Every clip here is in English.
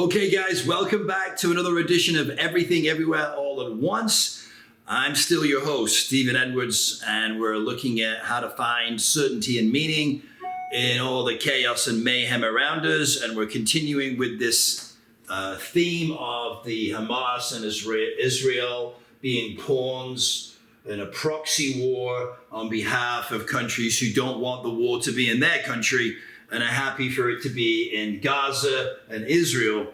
Okay, guys, welcome back to another edition of Everything Everywhere All at Once. I'm still your host, Stephen Edwards, and we're looking at how to find certainty and meaning in all the chaos and mayhem around us. And we're continuing with this theme of the Hamas and Israel being pawns in a proxy war on behalf of countries who don't want the war to be in their country and are happy for it to be in Gaza and Israel,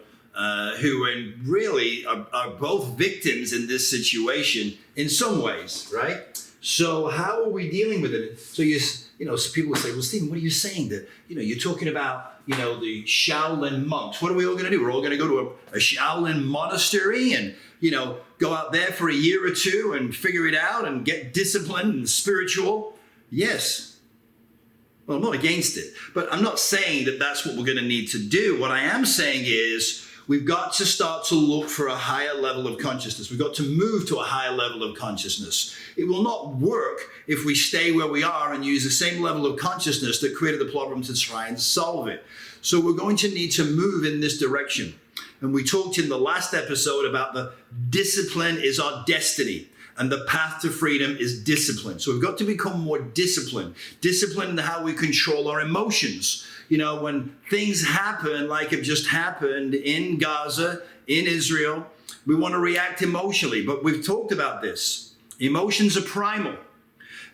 who really are both victims in this situation in some ways, right? So how are we dealing with it? So so people will say, well, Stephen, what are you saying? That you're talking about the Shaolin monks. What are we all going to do? We're all going to go to a Shaolin monastery and go out there for a year or two and figure it out and get disciplined and spiritual? Yes. Well, I'm not against it, but I'm not saying that that's what we're going to need to do. What I am saying is we've got to start to look for a higher level of consciousness. We've got to move to a higher level of consciousness. It will not work if we stay where we are and use the same level of consciousness that created the problem to try and solve it. So we're going to need to move in this direction. And we talked in the last episode about the discipline is our destiny. And the path to freedom is discipline. So we've got to become more disciplined. Disciplined in how we control our emotions. When things happen like have just happened in Gaza, in Israel, we want to react emotionally. But we've talked about this. Emotions are primal.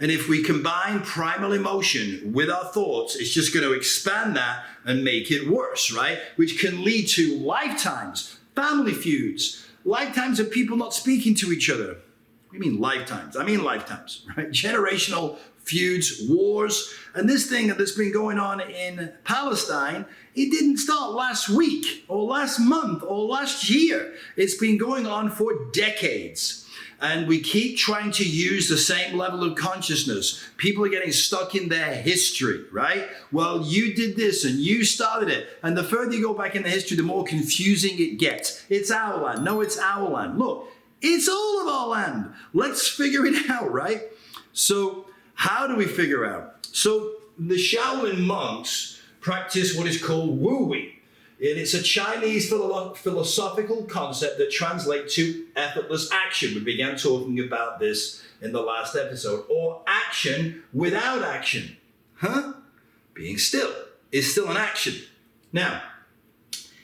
And if we combine primal emotion with our thoughts, it's just going to expand that and make it worse, right? Which can lead to lifetimes, family feuds, lifetimes of people not speaking to each other. What do you mean lifetimes? I mean lifetimes, right? Generational feuds, wars. And this thing that's been going on in Palestine, it didn't start last week or last month or last year. It's been going on for decades. And we keep trying to use the same level of consciousness. People are getting stuck in their history, right? Well, you did this and you started it. And the further you go back in the history, the more confusing it gets. It's our land. No, it's our land. Look. It's all of our land. Let's figure it out, right? So how do we figure out? So the Shaolin monks practice what is called Wu-Wei. And it's a Chinese philosophical concept that translates to effortless action. We began talking about this in the last episode. Or action without action. Being still is still an action. Now,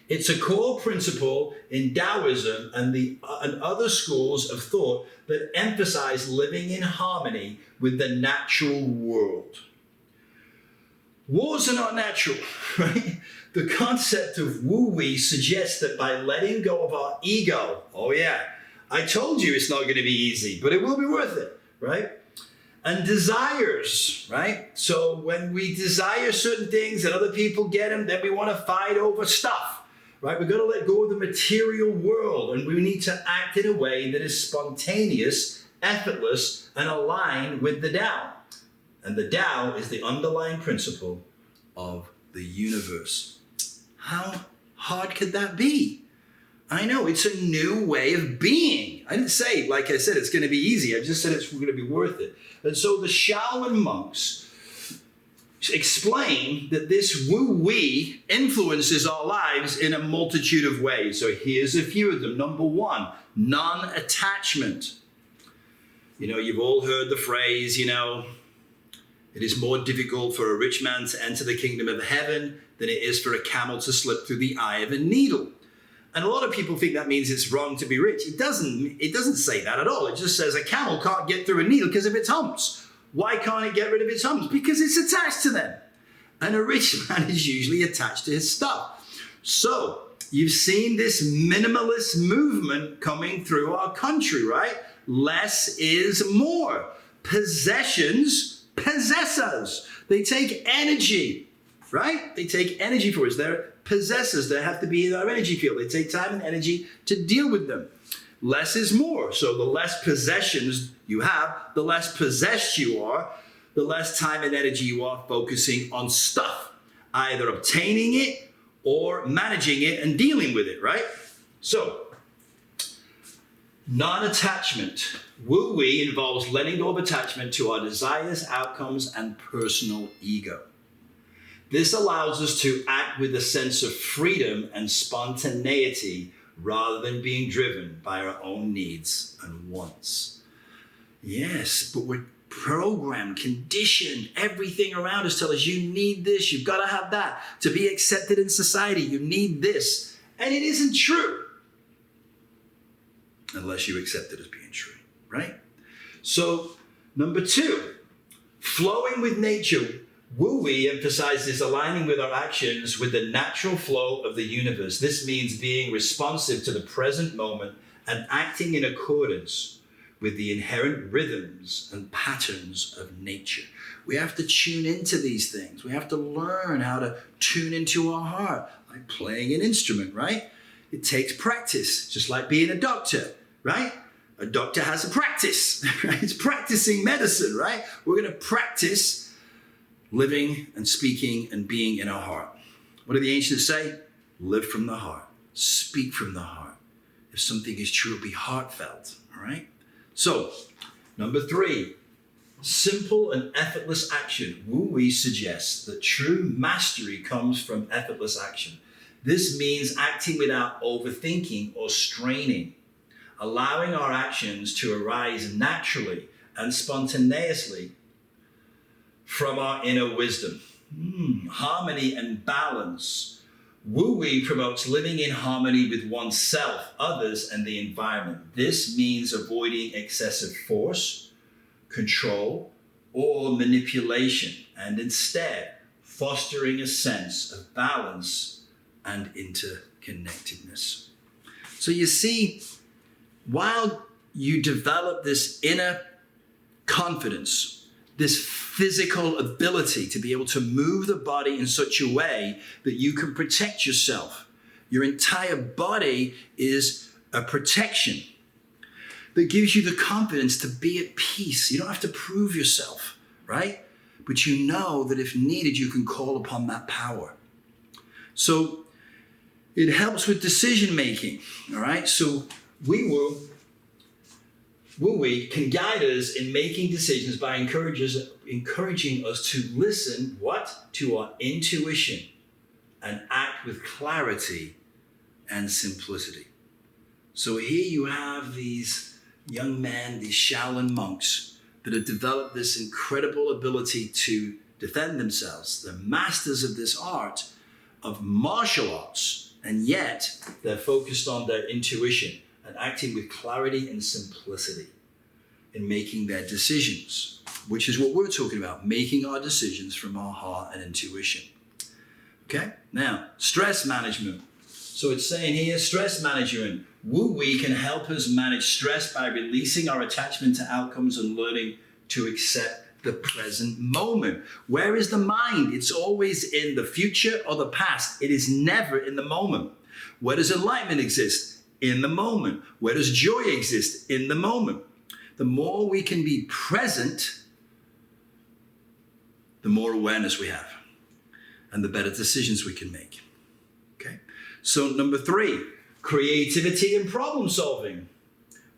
it's a core principle in Taoism and other schools of thought that emphasize living in harmony with the natural world. Wars are not natural, right? The concept of Wu-Wei suggests that by letting go of our ego, I told you it's not going to be easy, but it will be worth it, right? And desires, right? So when we desire certain things and other people get them, then we want to fight over stuff. Right, we've got to let go of the material world and we need to act in a way that is spontaneous, effortless, and aligned with the Tao. And the Tao is the underlying principle of the universe. How hard could that be? I know, it's a new way of being. I didn't say, like I said, it's going to be easy. I just said it's going to be worth it. And so the Shaolin monks explain that this Wu-Wei influences our lives in a multitude of ways. So here's a few of them. Number one, non-attachment. You've all heard the phrase, it is more difficult for a rich man to enter the kingdom of heaven than it is for a camel to slip through the eye of a needle. And a lot of people think that means it's wrong to be rich. It doesn't say that at all. It just says a camel can't get through a needle because of its humps. Why can't it get rid of its humps? Because it's attached to them. And a rich man is usually attached to his stuff. So you've seen this minimalist movement coming through our country, right? Less is more. Possessions possess us. They take energy, right? They take energy for us. They're possessors. They have to be in our energy field. They take time and energy to deal with them. Less is more. So the less possessions you have, the less possessed you are, the less time and energy you are focusing on stuff, either obtaining it or managing it and dealing with it, right? So, non-attachment. Wu-Wei involves letting go of attachment to our desires, outcomes, and personal ego. This allows us to act with a sense of freedom and spontaneity rather than being driven by our own needs and wants. Yes, but we're programmed, conditioned, everything around us tells us you need this, you've got to have that. To be accepted in society, you need this. And it isn't true. Unless you accept it as being true, right? So, number 2, flowing with nature. Wu-wei emphasizes aligning with our actions with the natural flow of the universe. This means being responsive to the present moment and acting in accordance with the inherent rhythms and patterns of nature. We have to tune into these things. We have to learn how to tune into our heart, like playing an instrument, right? It takes practice, just like being a doctor, right? A doctor has a practice, right? It's practicing medicine, right? We're going to practice living and speaking and being in our heart. What do the ancients say? Live from the heart. Speak from the heart. If something is true, be heartfelt, all right? So, number 3, simple and effortless action. Wu-wei suggests that true mastery comes from effortless action. This means acting without overthinking or straining, allowing our actions to arise naturally and spontaneously from our inner wisdom. Harmony and balance. Wu-wei promotes living in harmony with oneself, others, and the environment. This means avoiding excessive force, control, or manipulation, and instead fostering a sense of balance and interconnectedness. So you see, while you develop this inner confidence, this physical ability to be able to move the body in such a way that you can protect yourself. Your entire body is a protection that gives you the confidence to be at peace. You don't have to prove yourself, right? But you know that if needed, you can call upon that power. So it helps with decision making, all right? So Wu-wei can guide us in making decisions by encouraging us to listen, to our intuition and act with clarity and simplicity. So here you have these young men, these Shaolin monks that have developed this incredible ability to defend themselves. They're masters of this art of martial arts, and yet they're focused on their intuition and acting with clarity and simplicity in making their decisions, which is what we're talking about, making our decisions from our heart and intuition. Okay, now, stress management. So it's saying here, stress management. Wu-wei can help us manage stress by releasing our attachment to outcomes and learning to accept the present moment. Where is the mind? It's always in the future or the past. It is never in the moment. Where does enlightenment exist? In the moment. Where does joy exist? In the moment. The more we can be present, the more awareness we have and the better decisions we can make. Okay. So number 3, creativity and problem solving.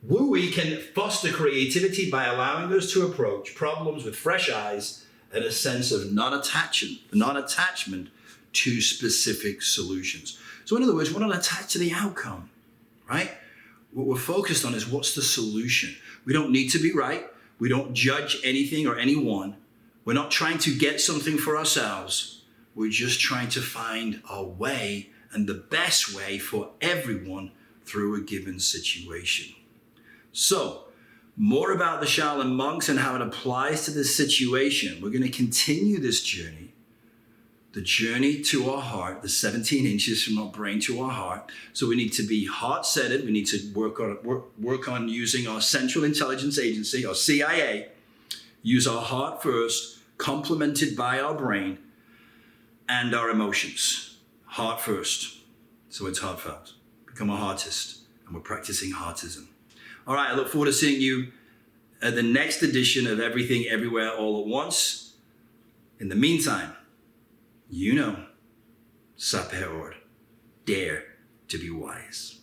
Wu-wei can foster creativity by allowing us to approach problems with fresh eyes and a sense of non-attachment to specific solutions. So in other words, we're not attached to the outcome, right? What we're focused on is what's the solution. We don't need to be right. We don't judge anything or anyone. We're not trying to get something for ourselves. We're just trying to find our way and the best way for everyone through a given situation. So, more about the Shaolin monks and how it applies to this situation. We're going to continue this journey, the journey to our heart, the 17 inches from our brain to our heart. So we need to be heart-centered. We need to work on using our Central Intelligence Agency, or CIA, use our heart first, complemented by our brain and our emotions. Heart first. So it's heartfelt. Become a heartist. And we're practicing heartism. All right, I look forward to seeing you at the next edition of Everything Everywhere All at Once. In the meantime, sape ord, dare to be wise.